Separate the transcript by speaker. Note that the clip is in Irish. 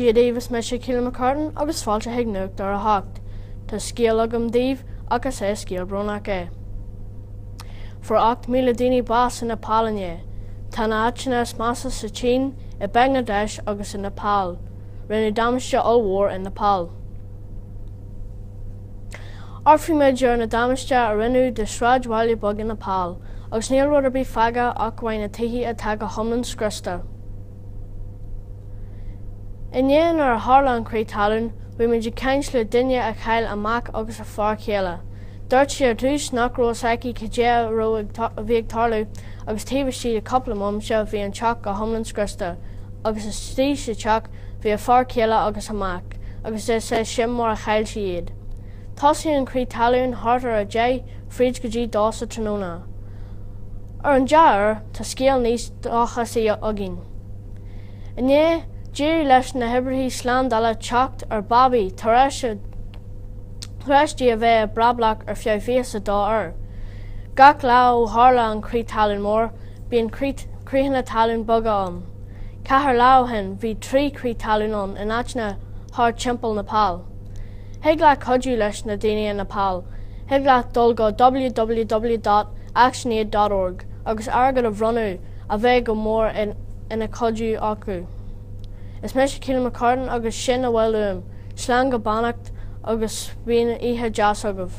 Speaker 1: Díodíomh me sé Ciallain McCartan agus fáilte heagnuach dar a hacht, Tá scéal agam díomh agus é scéal bronnach é. For 8 míle daoine bás in Nepal inné, tá na áiteanna masa sa Tsín I Bangladesh agus in Nepal, rinne damáiste allmhór in Nepal. Orfaí méid dear na damáiste a rinne de sráid bhaile bog in Nepal, agus níl rud ar bí feaga ach bhain na tithe atá go thomlann scriosta. Inné ar a Harlan cré talún, bhí muid de caint le duine a chail amach agus a fearr chéile. Dúirt sé ar tús nach ró saici cé ro bhí ag tarlú agus taobh siad a coppla mumse bhí an teach go thomlann scriosta, agus is tí sa teach bhí a fearr chéile agus amach, agus é sé sin mar a chail siad. Tosaí an cré talún thart ar a dé fríd go dtí dása tróna. Ar an dear tá scéal níos dáchas í agin. Inné Díri leis na hebretí slán dala teacht ar Bobby threisdí a bheith brablach ar feabhíos a dá ar. Gach lá ó tharla an cré talún mór, bhí an críochna talún boga an. Cethar lá hen bhí 3 cré talún an in áiteanna thar timpeall Nepal. Thuig le codú leis na daoine in Nepal, thuig le dul go www.actionaid.org agus airgad a bhronnú a bheith go mór ina codú acu. Is me sé Ciallain McCartan agus sin a bhfuil slán go bannacht agus bhíon ihe deas agah.